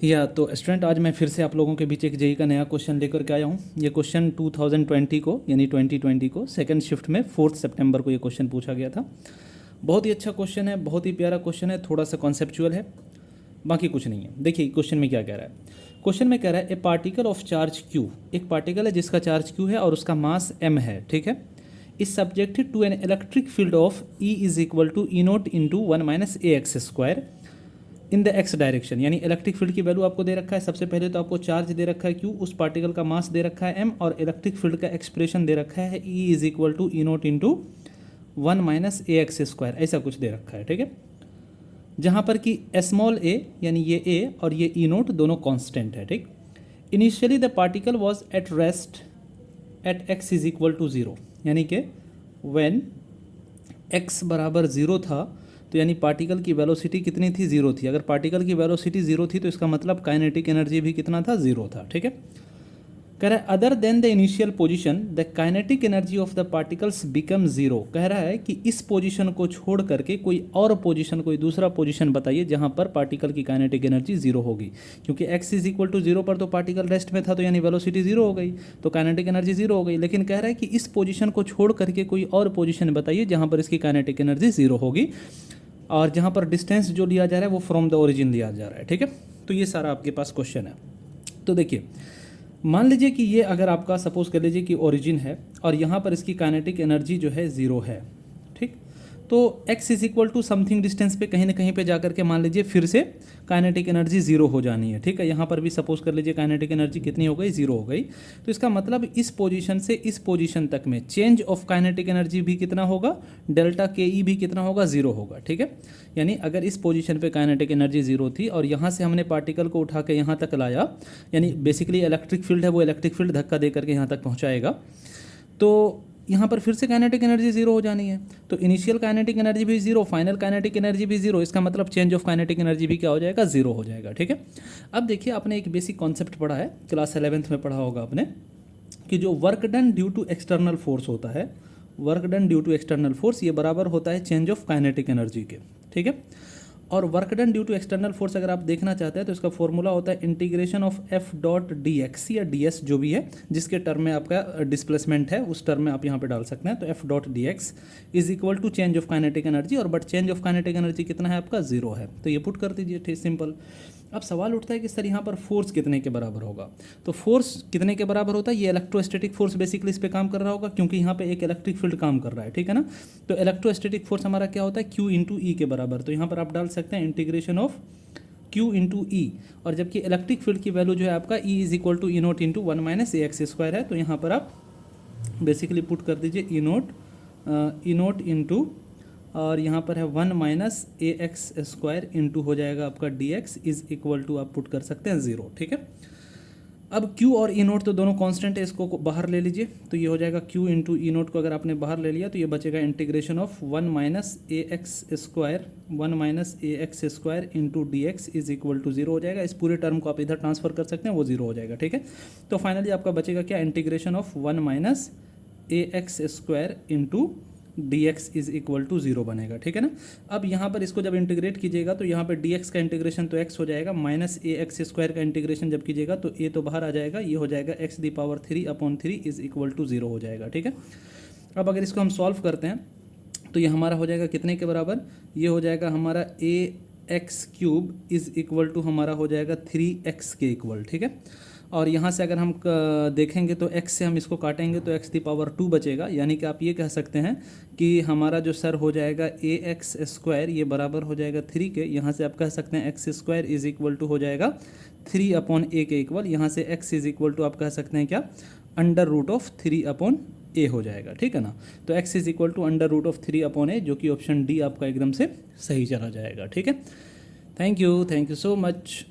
या तो स्टूडेंट, आज मैं फिर से आप लोगों के बीच एक जेई का नया क्वेश्चन लेकर के आया हूँ। ये क्वेश्चन 2020 को यानी 2020 को सेकंड शिफ्ट में 4 सितंबर को ये क्वेश्चन पूछा गया था। बहुत ही अच्छा क्वेश्चन है, बहुत ही प्यारा क्वेश्चन है, थोड़ा सा कॉन्सेप्चुअल है, बाकी कुछ नहीं है। देखिए क्वेश्चन में क्या कह रहा है। क्वेश्चन में कह रहा है ए पार्टिकल ऑफ चार्ज क्यू, एक पार्टिकल है जिसका चार्ज क्यू है और उसका मास m है, ठीक है। Is subjected to an electric field of E is equal to E naught into 1 minus a x square in the x direction. यानी इलेक्ट्रिक फील्ड की वैल्यू आपको दे रखा है। सबसे पहले तो आपको चार्ज दे रखा है क्यू, उस पार्टिकल का मास दे रखा है m, और इलेक्ट्रिक फील्ड का एक्सप्रेशन दे रखा है E is equal to E naught into 1 minus a x square, ऐसा कुछ दे रखा है, ठीक है। जहाँ पर कि स्मॉल a यानी ये a और ये ई नोट दोनों कांस्टेंट है, ठीक। Initially the particle was at rest at x is equal to 0, यानी कि व्हेन x बराबर 0 था तो यानी पार्टिकल की वेलोसिटी कितनी थी, 0 थी। अगर पार्टिकल की वेलोसिटी 0 थी तो इसका मतलब काइनेटिक एनर्जी भी कितना था, 0 था, ठीक है। कह रहा है other than the initial position the kinetic energy of the particles become 0। कह रहा है कि इस पोजीशन को छोड़ करके कोई और पोजीशन, कोई दूसरा पोजीशन बताइए जहां पर पार्टिकल की काइनेटिक एनर्जी 0 होगी। क्योंकि x इज इक्वल टू 0 पर तो पार्टिकल रेस्ट में था, तो यानी वेलोसिटी 0 हो गई, तो काइनेटिक एनर्जी 0 हो गई। लेकिन कह रहा है कि इस पोजीशन को छोड़ करके कोई और पोजीशन बताइए जहां पर इसकी काइनेटिक एनर्जी 0 होगी, और जहाँ पर डिस्टेंस जो लिया जा रहा है वो फ्रॉम द ओरिजिन लिया जा रहा है, ठीक है। तो ये सारा आपके पास क्वेश्चन है। तो देखिए, मान लीजिए कि ये अगर आपका सपोज कर लीजिए कि ओरिजिन है और यहाँ पर इसकी काइनेटिक एनर्जी जो है 0 है, ठीक। तो x is equal to something distance पे कहीं ना कहीं पे जाकर के मान लीजिए फिर से काइनेटिक एनर्जी 0 हो जानी है, ठीक है। यहाँ पर भी सपोज कर लीजिए काइनेटिक एनर्जी कितनी हो गई, 0 हो गई। तो इसका मतलब इस पोजीशन से इस पोजीशन तक में चेंज ऑफ काइनेटिक एनर्जी भी कितना होगा, डेल्टा के ई भी कितना होगा, 0 होगा, ठीक है। यानी अगर इस पोजीशन पे काइनेटिक एनर्जी 0 थी और यहाँ से हमने पार्टिकल को उठा के यहाँ तक लाया, यानी बेसिकली इलेक्ट्रिक फील्ड है, वो इलेक्ट्रिक फील्ड धक्का दे करके यहाँ तक पहुँचाएगा, तो यहाँ पर फिर से काइनेटिक एनर्जी 0 हो जानी है। तो इनिशियल काइनेटिक एनर्जी भी 0, फाइनल काइनेटिक एनर्जी भी 0, इसका मतलब चेंज ऑफ काइनेटिक एनर्जी भी क्या हो जाएगा, 0 हो जाएगा, ठीक है। अब देखिए, आपने एक बेसिक कॉन्सेप्ट पढ़ा है, क्लास 11th में पढ़ा होगा आपने, कि जो work done due to external force होता है, work done due to external force, ये बराबर होता है चेंज ऑफ काइनेटिक एनर्जी के, ठीक है। और work done due to external force अगर आप देखना चाहते हैं तो इसका फॉर्मूला होता है integration of F dot D x या डी एस, जो भी है, जिसके टर्म में आपका डिस्प्लेसमेंट है उस टर्म में आप यहाँ पे डाल सकते हैं। तो F dot D x is equal to change of kinetic energy, और but change of kinetic energy कितना है आपका, 0 है। तो ये पुट कर दीजिए, ठीक, सिंपल। अब सवाल उठता है कि सर यहाँ पर फोर्स कितने के बराबर होगा। तो फोर्स कितने के बराबर होता है, ये इलेक्ट्रोस्टैटिक फोर्स बेसिकली इस पे काम कर रहा होगा, क्योंकि यहाँ पे एक इलेक्ट्रिक फील्ड काम कर रहा है, ठीक है ना। तो इलेक्ट्रोस्टैटिक फोर्स हमारा क्या होता है, Q इंटू ई के बराबर। तो यहाँ पर आप डाल सकते हैं इंटीग्रेशन ऑफ Q इंटू ई, और जबकि इलेक्ट्रिक फील्ड की वैल्यू जो है आपका E is equal to E naught into 1 minus a x square है। तो यहाँ पर आप बेसिकली पुट कर दीजिए ई नोट इंटू, और यहाँ पर है 1 minus a x square into हो जाएगा आपका d x is equal to, आप पुट कर सकते हैं 0, ठीक है। अब Q और ई नोट तो दोनों कांस्टेंट है, इसको बाहर ले लीजिए, तो ये हो जाएगा Q इंटू ई नोट को अगर आपने बाहर ले लिया तो ये बचेगा integration of 1 minus a x square, 1 minus a x square into d x is equal to 0 हो जाएगा। इस पूरे टर्म को आप इधर ट्रांसफर कर सकते हैं, वो 0 हो जाएगा, ठीक है। तो फाइनली आपका बचेगा क्या, integration of 1 minus a x square into d x is equal to 0 बनेगा, ठीक है ना। अब यहाँ पर इसको जब इंटीग्रेट कीजिएगा तो यहाँ पर डी एक्स का इंटीग्रेशन तो x हो जाएगा, माइनस ए एक्स स्क्वायर का इंटीग्रेशन जब कीजिएगा तो a तो बाहर आ जाएगा, ये हो जाएगा x the power 3/3 is equal to 0 हो जाएगा, ठीक है। अब अगर इसको हम सॉल्व करते हैं तो ये हमारा हो जाएगा कितने के बराबर, ये हो जाएगा हमारा A X cube is equal to हमारा हो जाएगा 3x के इक्वल, ठीक है। और यहाँ से अगर हम देखेंगे तो x से हम इसको काटेंगे तो x दी पावर 2 बचेगा, यानी कि आप ये कह सकते हैं कि हमारा जो सर हो जाएगा ए एक्स स्क्वायर, ये बराबर हो जाएगा 3 के। यहाँ से आप कह सकते हैं x square is equal to हो जाएगा 3/a के इक्वल। यहाँ से x इज इक्वल टू आप कह सकते हैं क्या, अंडर रूट ऑफ 3/a हो जाएगा, ठीक है ना। तो x is equal to under root of 3/a, जो कि ऑप्शन डी आपका एकदम से सही चला जाएगा, ठीक है। Thank you so much.